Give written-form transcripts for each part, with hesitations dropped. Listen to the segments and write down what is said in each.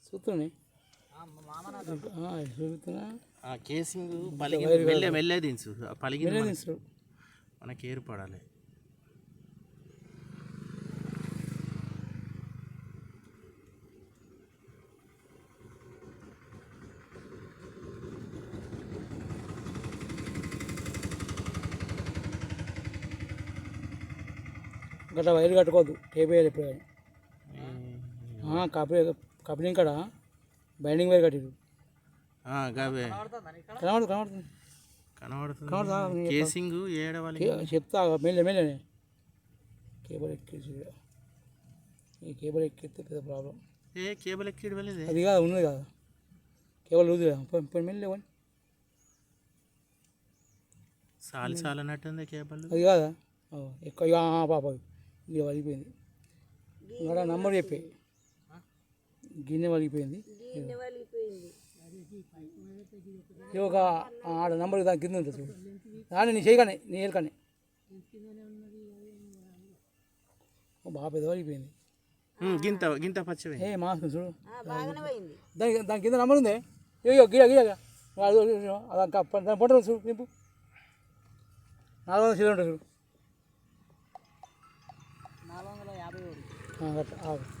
చూస్తున్నాయి చూస్తున్నా కేసింగ్ మెల్లే దించు పలిగింది మనకి ఏర్పడాలి. గట్లా వైర్లు కట్టుకోవద్దు, టేపేయాలి ఎప్పుడు కప్లింగ్ కాడ బైండింగ్ వైర్ కట్టిరు కనబడుతుంది. కేసింగ్ చెప్తా మెల్లనే కేబుల్ ఎక్కించి ఈ కేబుల్ ఎక్కితే పెద్ద ప్రాబ్లం. కేబుల్ ఎక్కి అది కాదు ఉన్నది కదా కేబుల్ లూజ్ కదా మెల్లే సాల్ అన్నట్టుంది కేబుల్. అది కాదా ఎక్కువ పాప ఇది వలిగిపోయింది. ఇంకా నంబర్ చెప్పే గిన్నె వలిగిపోయింది. ఒక ఆడ నంబర్ దాని కింద ఉంటుంది చూడు, దాన్ని నీ చేయగానే నీ ఏలకానే బాగా పెద్ద వలిగిపోయింది. గింత పచ్చి మాస్క్ చూడు దాని కింద నంబర్ ఉంది. గిడ దాని పొట్ట చూడు నింపు 400 చిల్లర ఉంటుంది చూడు. 450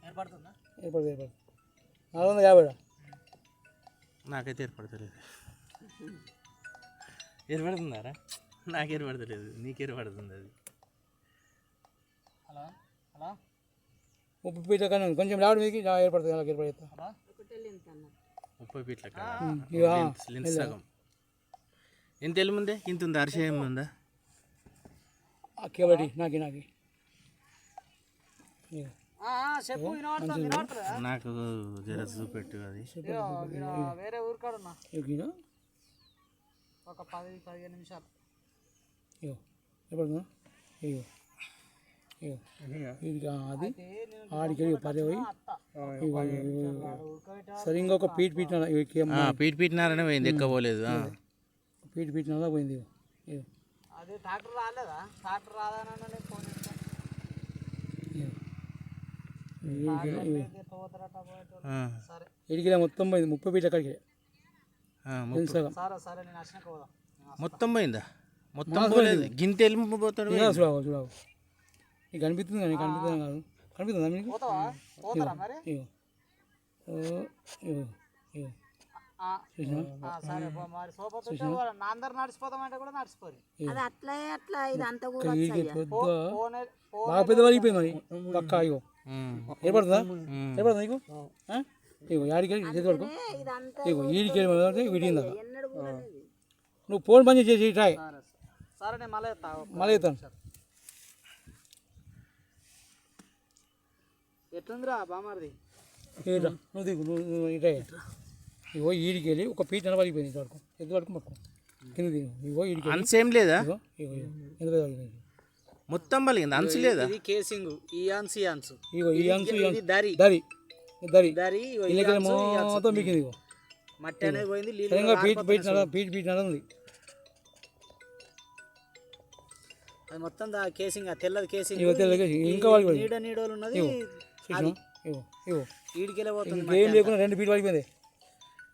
ఏర్పడుతుంది 450 నాకైతే ఏర్పడతలేదు. ఏర్పడుతుందారా? నాకు ఏర్పడతలేదు, నీకు ఏర్పడుతుంది. అది 30 ఫీట్ల కానీ కొంచెం లాడు మీకు ఏర్పడుతుంది. నాకు ఏర్పడతా 30 ఫీట్ల సగం ఎంత ముందే ఇంత ఉందా? అరిసేయం ఉందా? కేబడి నాకు నాకు జర చూపెట్టు. అది వేరే ఊరికాడున్నా ఒక 10-15 నిమిషాలు అది ఆడికి పదే పోయి సరే ఇంకొక పీట్నారనే పోయింది, ఎక్కబోలేదు. పీట్నారా పోయింది. అది ట్రాక్టర్ రాలేదా? ట్రాక్టర్ రాదని ఫోన్ ఇడికి మొత్తం పోయింది. 30 ఫీట్ల అక్కడికి మొత్తం పోయిందా? మొత్తం పోలేదు. గింత ఎలుపు పోతాడు. చూడవు నీకు కనిపిస్తుంది కానీ కాదు. కనిపిస్తుందా మీకు? బాగా పెద్ద వలిగిపోయింది మరి పక్క. ఇగో ఏర్పడుతుందా? ఏర్పడుతుందా నీకు? ఇగో యాడికి చేతి పడుకో. ఇగో ఈడికి విడిగిందా? నువ్వు ఫోన్ పని చేసి ట్రాయ్ మళ్ళీ ఎత్తాను. ఎట్లుందిరా బామారిది? నువ్వు దిగు, నువ్వు ఇట్రాయ్. ఇగో ఈడికి వెళ్ళి ఒక పీట పడిపోయింది. ఇటు వరకు ఎద్దు వరకు పట్టుకో కింద దిగు. ఇగో ఈడికి అన్సేమ్ లేదా? ఇగో ఎంత పడిపోయింది మొత్తం పలిగింది. అన్సు లేదా? ఇది కేసింగ్. ఈ అన్సు ఇగో ఈ అన్సు దరి దరి దరి దరి మొత్తం పీకింది. ఇగో మట్టి అనేది పోయింది. పీట్ నడ ఉంది. అది మొత్తం కేసింగ్ తెల్లది కేసింగ్. ఇంకా నీడోలు ఉన్నది. ఈడికెళ్ళి పోతుంది. ఏం లేకుండా 2 ఫీట్లు పడిపోయింది.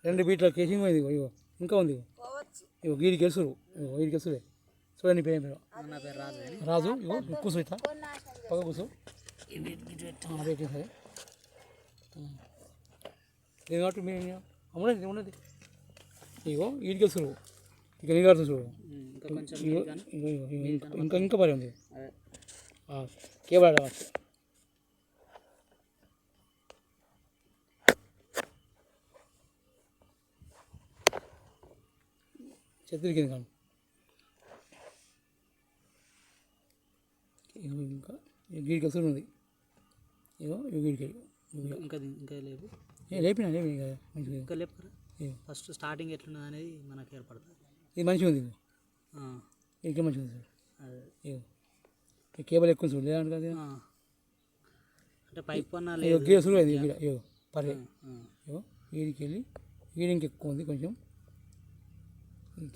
2 ఫీట్ల కేసింగ్ పోయింది. ఇగో ఇంకా ఉంది. ఇగో గీడికి వెలుసురు. ఇగో వీడికి వెలుసులే. చూడండి పేరు పేరు నా పేరు రాజు. ఇగో కూర్చో ఇట్లా పక్క కూర్చో. సరే నేను కాబట్టి మీరు ఉన్నది. ఇగో వీడికి వెలుసురు. ఇక నీళ్ళు కడుతుంది చూడు. ఇంకా పరి ఉంది. కేబుల్ ఆడవచ్చు. చెత్తిరికింది కానీ ఇంకా గీడికి వస్తుంది ఉంది. ఇగో గీడికి లేపినా కదా మంచిగా. ఇంకా లేపరా? ఫస్ట్ స్టార్టింగ్ ఎట్లున్నది అనేది మనకు ఏర్పడుతుంది. ఇది మంచిగా ఉంది. ఇంకా మంచిగా ఉంది సార్. ఇగో కేబుల్ ఎక్కువ చూడు లేదంటే కదా అంటే పైప్ అన్నా గీడ చూడు. ఇగో పర్లే. ఇగో వీడికి వెళ్ళి వీడి ఇంకెక్కువ ఉంది కొంచెం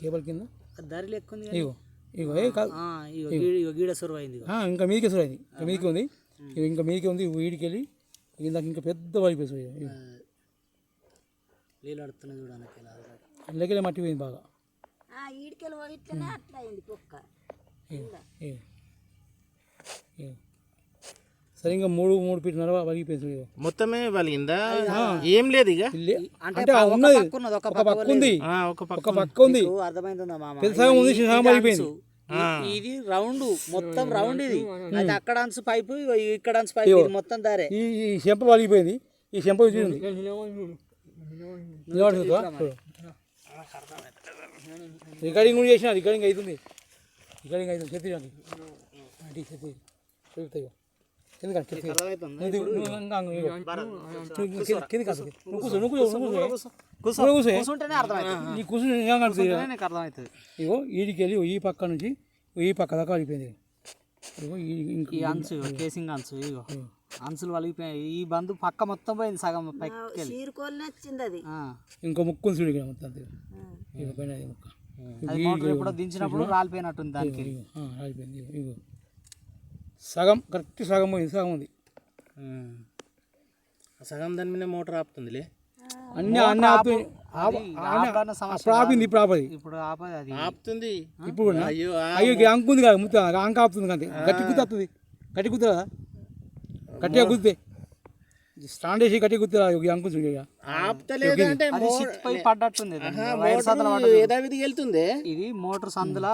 కేబుల్ కింద. ధరలు ఎక్కువ ఉంది. ఇగో ఇగో కాదు గీడ సొరవ అయింది ఇంకా మీదికి సురు అయింది ఇంకా మీదికి ఉంది ఇగో ఇంకా మీదికి ఉంది వీడికి వెళ్ళి ఇందాక ఇంకా పెద్ద పడిపోయి నీళ్ళు అడుతున్నాయి చూడడానికి అందులోకి మట్టి పోయింది బాగా ఈడికెళ్ళి పోయిట్లనే అట్లా అయింది కుక్క సరే ఇంకా మూడు ఫీట్న్నర పలిగిపోయింది ఇగో మొత్తమే వలిగిందా ఏం లేదు ఇక అంటే ఉన్నది ఒక పక్క ఉంది ఒక పక్క ఉంది అర్థమైందా మామ పెద్ద సగం ఉంది చిన్న సగం పలిగిపోయింది ఇది రౌండ్ మొత్తం రౌండ్ ఇది అయితే అక్కడ అంచు పైపు ఇక్కడ అంచు పైపు ఇది మొత్తం దారే ఈ చెంప పలిగిపోయింది ఈ చెంప చూడండి రికార్డింగ్ కూడా చేసిన రికార్డింగ్ అవుతుంది చెప్తాయి చెప్తాయి ఎందుకంటే కూర్చుంటేనే అర్థమవుతుంది నీ కూర్చుని నీకు అర్థమవుతుంది ఇగో ఈడికి వెళ్ళి ఈ పక్క నుంచి ఈ పక్క దాకా వెళ్ళిపోయింది ఇగో ఈ అంచు కేసింగ్ అంచు ఇగో అంచులు వలిగిపోయాయి ఈ బంధు పక్క మొత్తం పోయింది సగం పైకి వచ్చింది అది ఇంకో ముక్కు ఉంది చూడు మొత్తం ఇక పైన ముక్క మోటార్ ఎప్పుడో దించినప్పుడు రాలిపోయినట్టుంది దానికి రాలిపోయింది ఇగో సగం కరెక్ట్ సగం పోయింది సగం ఉంది సగం దాని మీద మోటార్ ఆపుతుందిలే అన్ని అప్పుడు ఆపింది ఇప్పుడు ఆపది ఇప్పుడు ఆపది అది ఆపుతుంది ఇప్పుడు అయ్యో అంకు ఉంది కదా ముత్త అంక ఆపుతుంది అంతే గట్టి గుర్తుంది గట్టి గుర్తురా గట్టిగా గుర్తే స్టాండ్ వేసి గట్టి గుర్తురా అంకు చూడ ఆపుతలేదు అంటే పడ్డట్టుంది వెళ్తుంది ఇది మోటార్ సందుల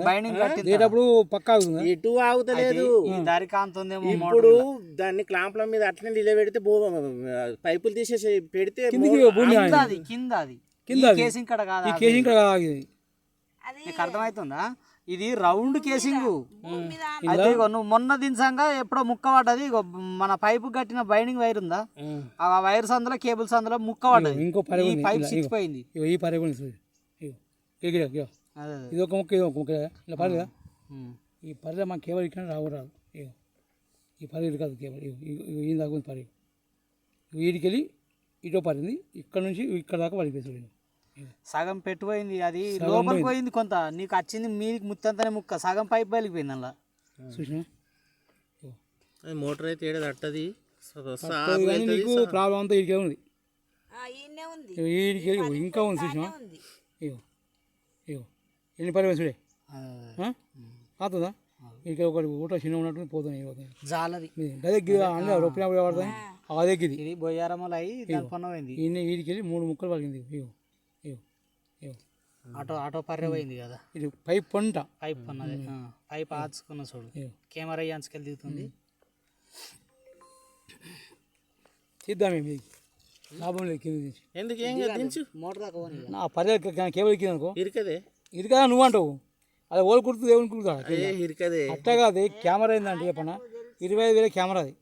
బైండింగ్ కట్టేటప్పుడు పక్క ఆగుతుంది ఎటు ఆగుతలేదు దారి కాంతుందేమో ఇప్పుడు దాన్ని క్లాంప్ల మీద అట్లనే నిలబెడితే పైపులు తీసేసి పెడితే కింద కేసింగ్ కడ కాదు ఈ కేసింగ్ కడ ఆగింది నీకు అర్థమవుతుందా ఇది రౌండ్ కేసింగ్ అయితే నువ్వు మొన్న దించంగా ఎప్పుడో ముక్క పడ్డది మన పైపు కట్టిన బైండింగ్ వైర్ ఉందా ఆ వైర్ సందులో కేబుల్ సందులో ముక్క పడ్డది ఇంకో పైప్ సిక్కిపోయింది ఈ పరే ఇది ఒక ముక్క ఇది ఒక ముక్క ఇలా పర్లేదా ఈ పర్రె మాకు కేవలం ఇక్కడ రాదు ఈ పర్రె కాదు కేవలం ఈ దాకా ఉంది పర్రె వీడికి వెళ్ళి ఇటో పరింది ఇక్కడ నుంచి ఇక్కడ దాకా పడిపోయింది సగం పెట్టిపోయింది అది లోపలికి పోయింది కొంత నీకు వచ్చింది మీదికి ముత్తంతనే ముక్క సగం పైప్ బలిగిపోయింది అలా చూసినా మోటార్ అయితే ఏడాది అట్టది నీకు ప్రాబ్లం అంతా ఇడికే ఉంది వీడికి ఇంకా ఉంది చూసినా ఇగో ఎన్ని పర్లేదు చూడే అవుతుందా ఇక ఒకటి ఊట చిన్న ఉన్నట్టు పోతుంది జాలది దగ్గర అన్నీ రొప్పినప్పుడు పడతాయి ఆ దగ్గర ఇది బొయ్యారమ్మలు అయ్యి పోయింది వీడికి వెళ్ళి 3 ముక్కలు పలిగింది ఇగో ఆటో పర్రె పోయింది కదా ఇది పైప్ పంట పైప్ అన్నది పైప్ ఆచుకున్న చూడు కెమెరా అంచుకెళ్ళి దిగుతుంది చేద్దామే మీకు లాభం లేదు కింద ఎందుకు ఏం దించు మోటార్ దాకా నా పర్యాల కేబుల్ ఎక్కింది అనుకో ఇరికదే ఇరికదా నువ్వు అంటావు అది ఓలు కుడుతుంది దేవుని కుడుతా ఇరికదే అట్టా కాదు కెమెరా ఏందంటే చెప్పనా 25,000 కెమెరా అది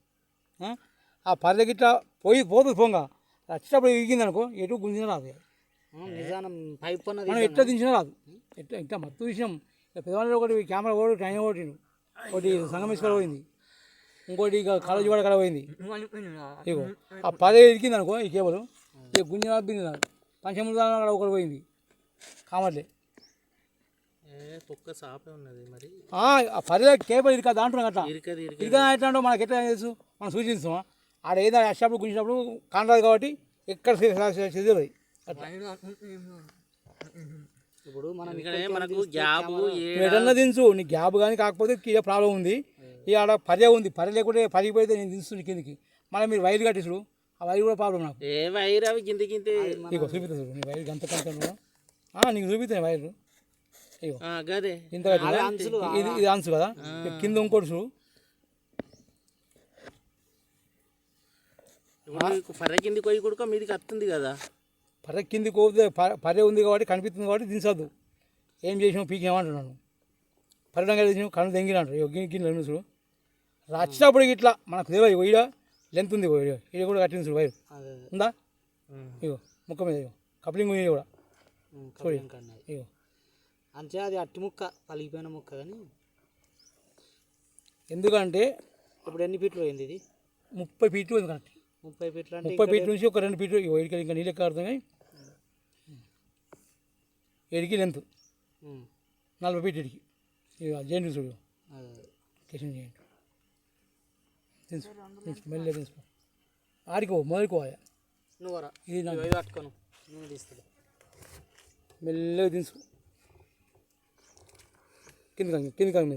ఆ పర్యకి ఇట్లా పోతుంది పోగా వచ్చేటప్పుడు ఇరిగింది అనుకో ఎటు గుంజిన రాదు పైప్ మనం ఎట్లా దించినా రాదు ఎట్లా మొత్తం విషయం పెద్దవాళ్ళు ఒకటి కెమెరా ఒకటి టైం ఒకటి సంగమేశ్వర పోయింది ఇంకోటి ఇక కాలేజీ వాడ కడ పోయింది ఇగో ఆ 10 ఇరికింది అనుకో ఈ కేబుల్ ఇక గుంజిన బింది నాకు పంచములు ఒకటి పోయింది కామర్లే ఆ పర్యా కేబుల్ ఇరికా దాంట్లో అట్లా ఇరికా ఎట్లా మనకి ఎట్లా తెలుసు మనం సూచిస్తాం ఆడ ఏదైనా వచ్చినప్పుడు గుంజినప్పుడు కానరాదు కాబట్టి ఎక్కడ చదివేది ఇప్పుడు మనకు గ్యాబ్ ఎటన్నా దించు నీ గ్యాబ్ కానీ కాకపోతే కింద ప్రాబ్లం ఉంది ఇక ఆడ పర్య ఉంది పర్య లేకుంటే పడిపోతే నేను దించుతుంది కిందికి మళ్ళీ మీరు వైర్ కట్టేసుడు ఆ వైర్ కూడా ప్రాబ్లం నాకు ఏ వైర్ అవి కింద ఇగో చూపిస్తుంది నీ వైర్ గంత కంటే నీకు చూపిస్తాను వైర్ ఇగో ఇంత ఇది ఆన్సు కదా కింద ఇంకోటి చూడు పర్రె కిందికి పోయి కూడా మీదికి వస్తుంది కదా పర్రె కిందికి పోతే పర్రె ఉంది కాబట్టి కనిపిస్తుంది కాబట్టి దించద్దు ఏం చేసినావు పీకేమంటున్నాను పర్యటన చేసినావు కళ్ళు తెంగిన అంటారు గిన్నె చూడు వచ్చేటప్పుడు ఇట్లా మనకు తెలియదు ఈడ లెంత్ ఉంది ఈడ కూడా కట్టింది చూడు వైర్ ఉందా ఇగో ముక్క మీద ఇగో కప్లింగ్ ఉంది కూడా చూడు ఇగో అంతే అది అట్టి ముక్క పలిగిపోయిన ముక్క కానీ ఎందుకంటే ఇప్పుడు ఎన్ని ఫీట్లు పోయింది ఇది 30 ఫీట్లు ఉంది కరెక్ట్ 30 ఫీట్లు అంటే 30 ఫీట్ల నుంచి ఒక 2 ఫీట్లు ఇంకా నీళ్ళు ఎక్కడ అర్థమై ఏడికి లెంత్ 40 ఫీట్కి ఇక జైంట్ చూడు కేసింగ్ చేయండి తెలుసు మెల్లగా తీసుకో ఆడికో మొదలుకోవాలి నువ్వు రా ఇది నాకు ఇవి పట్టుకోను నువ్వు తీస్తుంది మెల్లగా తీసుకో కింది కాంగ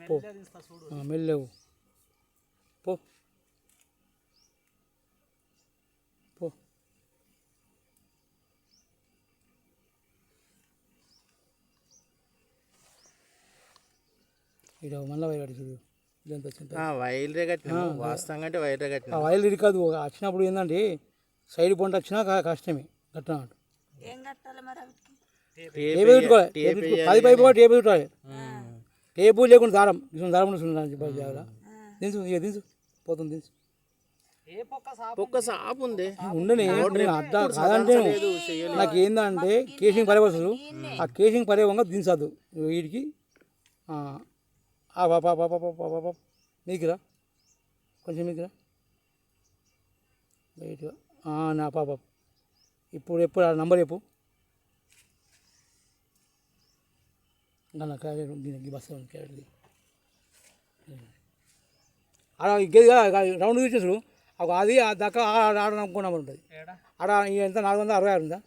పో తీస్తా చూడు మెల్లగా పో పో ఇక మళ్ళీ వైర్ చూడు ఇదంతా వచ్చింది వైర్లే కట్టినా వాస్తవంగా అంటే వైర్లే కట్టినా ఆ వైర్లు ఇది కాదు వచ్చినప్పుడు ఏంటంటే సైడ్ పొంట వచ్చినా కష్టమే కట్టనట్టు ఏం కట్టాలి మరి వాటికి? టేబుల్ పెట్టుకోవాలి పది పైపు కూడా టేబుల్ పెట్టుకోవాలి టేబుల్ లేకుండా దారం దారం దించు ఇక దించు పోతుంది దించు ఏ పొక్క సాపు ఒక్క సాపు ఉంది ఉండని నేను అడ్డా కాదంటే నాకు ఏందంటే కేసింగ్ పరేవస్తుంది ఆ కేసింగ్ పరేవంగా దించద్దు వీడికి పాప మీకురా కొంచెం మీకురా బయటగా నా పాప ఇప్పుడు ఎప్పుడు ఆ నంబర్ చెప్పు నా క్యారెట్ బస్సు క్యారెట్ అలా ఇంకేదిగా రౌండ్ చూసేసాడు అది దాకా ఆడ నమ్ముకున్న నెంబర్ ఉంటుంది ఆడ ఎంత 466 ఉందా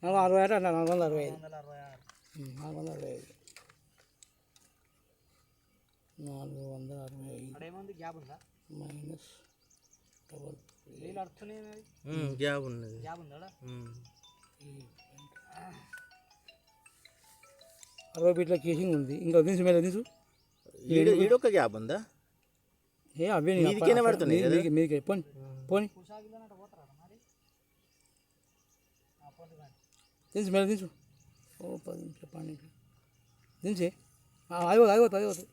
466 465 465 ఏముంది గ్యాప్ ఉందా మైనస్ నీళ్ళు అడుతున్నాయి గ్యాప్ ఉన్నది గ్యాప్ ఉందా 60 ఫీట్ల కేసింగ్ ఉంది ఇంకా దించు ಮೇಲೆ దించు ఈడొక గ్యాప్ ఉందా ఏ అవే మీదికేనే పడుతున్నాయి కదా? మీదికి పోని పోని దించు ಮೇಲೆ దించు ఓ 10 నిమిషాలు 12 దించి అయిపోతుంది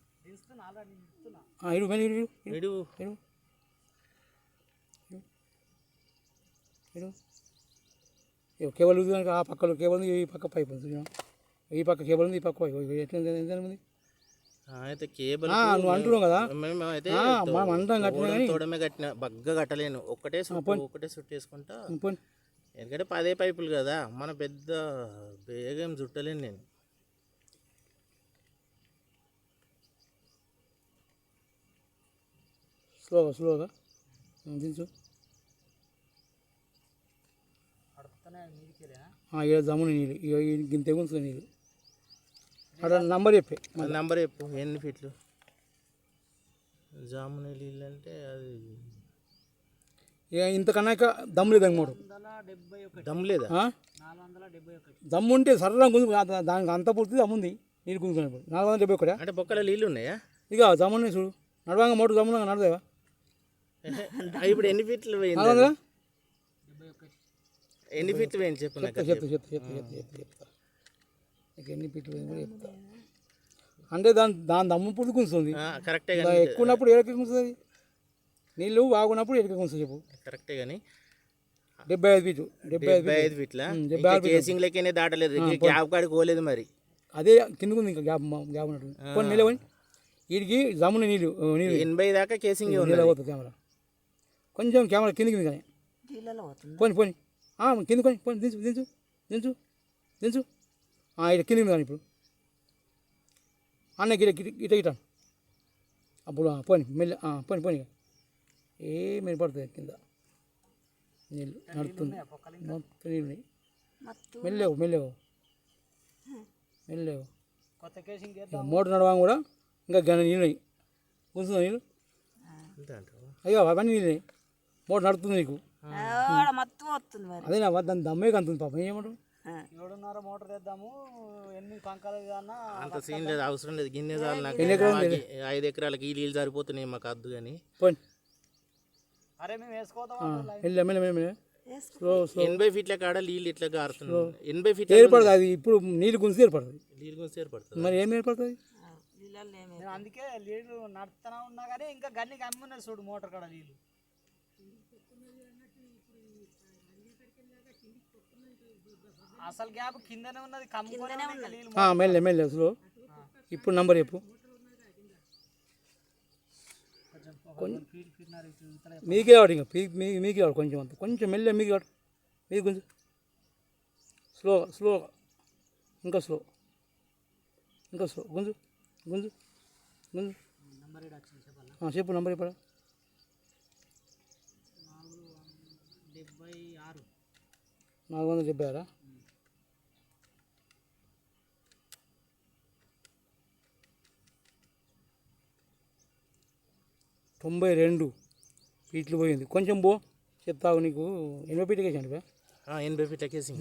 ఇడు ಮೇಲೆ ఇడు ఇడు ఇడు ఇడు ఇడు కేబుల్ ఉంది ఆ పక్కలో కేబుల్ ఉంది ఈ పక్క పైప్ ఉంది ఈ పక్క కేబుల్ ఉంది ఈ పక్క పైప్ ఎంత ఉంది అయితే కేబుల్ నువ్వు అంటున్నావు కదా అయితే మనం అంటాం కట్టినా కానీ తోడమే కట్టిన బగ్గ కట్టలేను ఒకటే సుట్టు వేసుకుంటా పోని ఎందుకంటే 10 పైపులు కదా మన పెద్ద బేగం చుట్టలేను నేను స్లోగా దించు ఏడు జమ్ముని నీళ్ళు ఇంత తెగుంటుంది నీళ్ళు అక్కడ నంబర్ చెప్పే నంబర్ చెప్పు ఎన్ని ఫీట్లు జామున నీళ్ళు అంటే అది ఇక ఇంతకన్నా ఇక దమ్ము లేదు మూడు దమ్ లేదా 471 దమ్ము ఉంటే సరళంగా గుంజు దానికి అంత పూర్తి దమ్ము ఉంది నీళ్ళు గుంజుకున్నప్పుడు 471 అంటే బొక్కల నీళ్ళు ఉన్నాయా ఇక జమ్ముని చూడు నడవంగా మోటు జమ్మున నడదేవా ఇప్పుడు ఎన్ని ఫీట్లు పోయింది 400 ఎన్ని ఫీట్లు పోయింది చెప్పు నాకు చెప్తా నీకు ఎన్ని ఫీట్లు పోయింది కూడా చెప్తా అంటే దాని దమ్ము పూర్తి గుంజుతుంది కరెక్టే ఎక్కువ ఉన్నప్పుడు ఏడకి గుంజుతుంది నీళ్ళు బాగున్నప్పుడు ఎడకి గుంజుతుంది చెప్పు కరెక్టే కానీ 75 ఫీటు 75 ఫీట్ల కేసింగ్ లెక్కనే దాటలేదు గ్యాప్ కాడికి పోలేదు మరి అదే కిందకు ఉంది ఇంకా గ్యాప్ ఉన్నట్టు కొన్ని నీళ్ళు పోయి వీడికి జమ్మున నీళ్ళు 80 దాకా కేసింగ్ నీళ్ళు పోతుంది కెమెరా కొంచెం కెమెరా కిందికి కానీ నీళ్ళలో పోతుంది పోని కింద కొని పోని దించు దించు దించు దించు ఇట కిందికి కానీ ఇప్పుడు అన్న ఇట అప్పుడు పోని మెల్లి పోని ఏమి పడుతుంది కింద నీళ్ళు నడుతుంది మొత్తం నీళ్ళు మెల్లవు కొత్త కేసింగ్ మోటార్ నడవగా కూడా ఇంకా గన నీళ్ళు ఉన్నాయి కూర్చుందా నీళ్ళు అయ్యో అవన్నీ నీళ్ళు మోటార్ నడుతుంది నీకు మొత్తం వస్తుంది మరి అదే నా దాని దమ్మే కంతుంది పాపం ఏమంటారు 7.5 మోటార్ తెద్దాము ఎన్ని పంకాలు కన్నా అంత సీన్ లేదు అవసరం లేదు గిన్నె చాలు నాకు 5 ఎకరాలకి ఈ నీళ్ళు సరిపోతున్నాయి మాకు వద్దు కానీ పోని అరే మేము వేసుకోతాం మెల్ల స్లో 80 ఫీట్ల కాడ నీళ్ళు ఇట్లా కారుతున్నాయి 80 ఫీట్ ఏర్పడుతుంది అది ఇప్పుడు నీళ్ళు గుంచి ఏర్పడుతుంది నీళ్ళు గురించి ఏర్పడుతుంది మరి ఏం ఏర్పడుతుంది నీళ్ళల్లో ఏమి నేను అందుకే నీళ్ళు నడుపుతూనే ఉన్నా కానీ ఇంకా గన్ని కమ్మున్నారు చూడు మోటార్ కాడ నీళ్ళు అసలు గ్యాప్ కిందనే ఉన్నది కమ్ముకునే నీళ్ళు మెల్ల స్లో ఇప్పుడు నంబర్ చెప్పు మీకే వాడు ఇంకా మీకే వాడు కొంచెం అంత కొంచెం మెల్ల మీకు వాడు మీకు కొంచెం స్లోగా ఇంకా స్లో గుంజు గుంజు గుంజు చెప్పు నంబర్ చెప్పరా 476 92 ఫీట్లు పోయింది. కొంచెం పో చెప్తావు నీకు 80 ఫీట్లకి వేసాను 80 ఫీట్లకి వేసింది.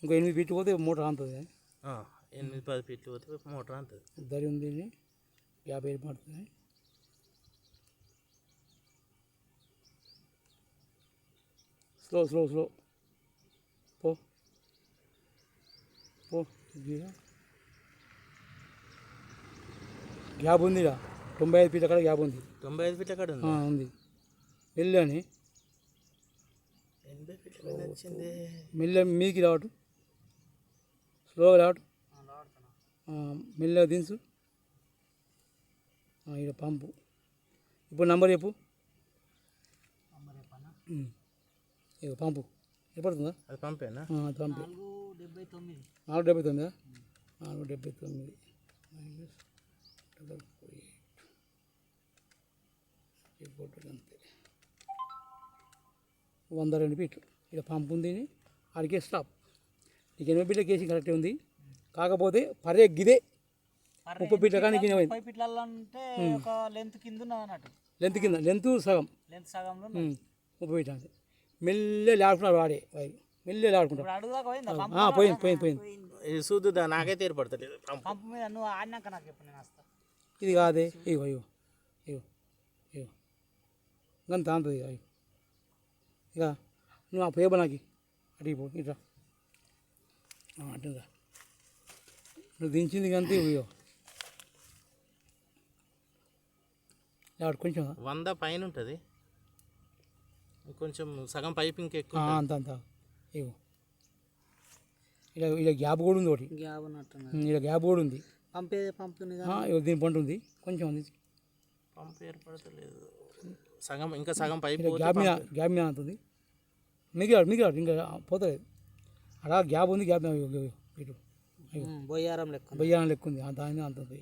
ఇంకో 8 ఫీట్లు పోతే మోటార్ ఆనుతుంది. 8-10 ఫీట్లు పోతే మోటార్ ఆనుతుంది. దరి ఉంది 50 పడుతుంది. స్లో పో గ్యాప్ ఉందిరా 95 ఫీట్ల కాడ గ్యాప్ ఉంది. 95 ఫీట్ల కాడ ఉంది. మెల్లని 80 ఫీట్ల వచ్చింది. మెల్ల మీదికి రావటం స్లోగా రావటం మెల్లగా దించు. ఇక్కడ పంపు. ఇప్పుడు నంబర్ చెప్పు. ఇక పంపు ఎప్పుడుతుందా? అది పంపేనా? అది పంపే. 479 అంతే. 102 ఫీట్లు ఇక్కడ పంపు ఉంది. అడిగే స్టాప్. నీకు 80 ఫీట్ల కేసి కరెక్టే ఉంది. కాకపోతే పరే గిదే 30 ఫీట్ల కానీ కింద పోయింది. 30 ఫీట్లలో అంటే ఒక లెంత్ కింద ఉన్నది అన్నట్టు. లెంత్ సగం 30 ఫీట్ అంతే. మెల్లె లాడుకున్నాడు వాడే మెల్లె లాడుకుంటాడు. పోయింది. చూద్దా నాకైతే ఏర్పడతలేదు. పంపు మీద నువ్వు ఆడినాక నాకు చెప్పు, నేను వస్తా. ఇది కాదే ఇగో గంత అంతది ఇక నువ్వు ఆ పేపర్ నాకు అడిగిపో ఇట్లా అట్లా నువ్వు దించింది గంత ఇగో లాడు కొంచెం 100 పైన ఉంటుంది. కొంచెం సగం పైపింగ్ ఎక్కువ అంత ఇగో ఇలా గ్యాప్ కూడా ఉంది. ఒకటి గ్యాప్ ఉన్నట్టు ఇలా గ్యాప్ కూడా ఉంది. పంపుతుంది దీని పంట ఉంది కొంచెం ఉంది. పంపు ఏర్పడతలేదు. సగం ఇంకా సగం పైప్ గ్యాప్ మీద అంతుంది. మిగిలాడు ఇంకా పోతలేదు. అలా గ్యాప్ ఉంది. గ్యాప్ ఇటు బొయ్యారం లెక్క ఉంది. దాని అంతుంది.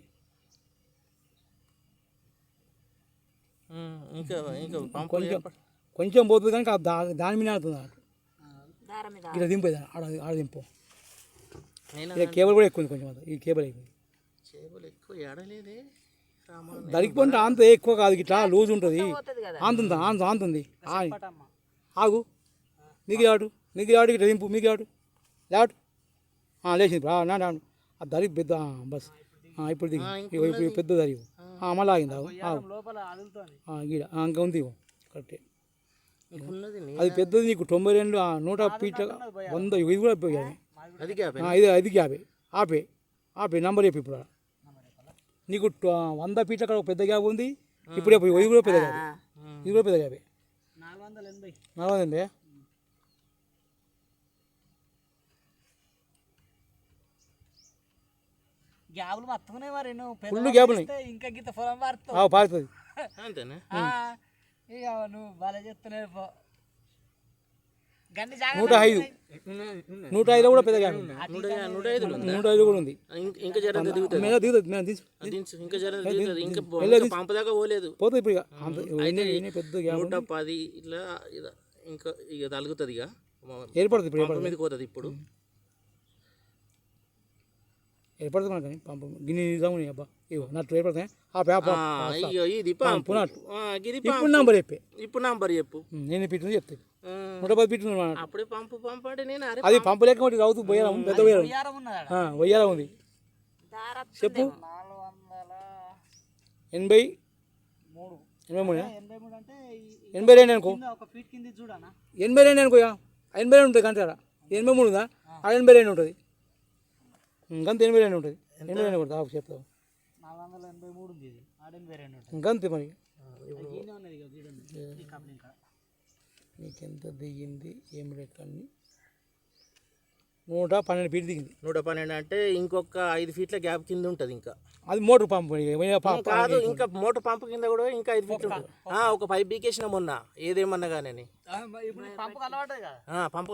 కొంచెం పోతుంది కానీ దాని మీద అవుతుంది. ఇలా దింపేది ఆడ దింపు. కేబుల్ కూడా ఎక్కువ ఉంది. కొంచెం ఈ కేబుల్ అయిపోయింది. దరికిపోతే అంత ఎక్కువ కాదు. ఇట్లా లూజ్ ఉంటుంది. ఆంతుంది ఆగు. మిగిలాడు ఇట్లా దింపు. మిగిలాడు లేటు లేచింది. ఆ దరి పెద్ద బస్ ఇప్పుడు దిగి ఇప్పుడు పెద్ద దరి మళ్ళీ ఆగింది. గీడ ఇంకా ఉంది కరెక్టే. అది పెద్దది. నీకు 92 100 ఫీట్ల 100 ఇది కూడా అది 50 ఆపే నంబర్ చెప్పి. ఇప్పుడు నీకు 100 ఫీట్ల కాడ పెద్ద గ్యాప్ ఉంది. ఇప్పుడు ఇది కూడా పెద్ద గ్యాప్. ఇది కూడా పెద్ద గ్యాపే. 480 గ్యాబులు మొత్తమే మరి. ఫుల్ గ్యాబులు ఇంకా గీత పొలం పారుతుంది. అంతేనా? ఇక నువ్వు బాగా చెప్తున్నావు. 105 కూడా పెద్ద గ్యాప్. 105 కూడా ఉంది. ఇంకా జర దిగుతుంది. ఇంకా జర దిగుతుంది. ఇంకా పంపు దాకా పోలేదు. పోతుంది ఇప్పుడు పెద్ద గ్యాప్. 110 ఇట్లా ఇంకా ఇక తలుగుతుంది. ఇక ఏర్పడుతుంది. ఇప్పుడు మీదకి పోతుంది. ఇప్పుడు ఏర్పడుతుంది కానీ పంపు గిన్నె నిజాము అబ్బా. ఇగో నట్టు ఏర్పడుతున్నాయి. ఇప్పుడు నంబర్ చెప్పే. ఇప్పుడు నంబర్ చెప్పు. నేను ఫీట్లు చెప్తాను. 110 ఫీట్లు. అప్పుడే పంపు అంటే నేను అది పంపు లేక ఒకటి రావుతూ బొయ్యారం. పెద్ద బొయ్యారం ఉంది. చెప్పు. 83 అంటే 82 అనుకో. 82 అనుకో. 82 ఉంటుంది కంటే 83 ఉందా? 82 ఉంటుంది. ఇంకంతే 82 ఉంటుంది. 82 కొడతా చెప్తావు. 483 ఇంకంతే మరి. నీకెంత దిగింది ఏం రెక్కని? 112 ఫీట్ దిగింది. 112 అంటే ఇంకొక 5 ఫీట్ల గ్యాప్ కింద ఉంటుంది. ఇంకా అది మోటార్ పంపు కాదు. ఇంకా మోటార్ పంపు కింద కూడా ఇంకా 5 ఫీట్లు ఉంటుంది. ఒక పైప్ బీకేసిన మొన్న ఏదేమన్నా కానీ పంపు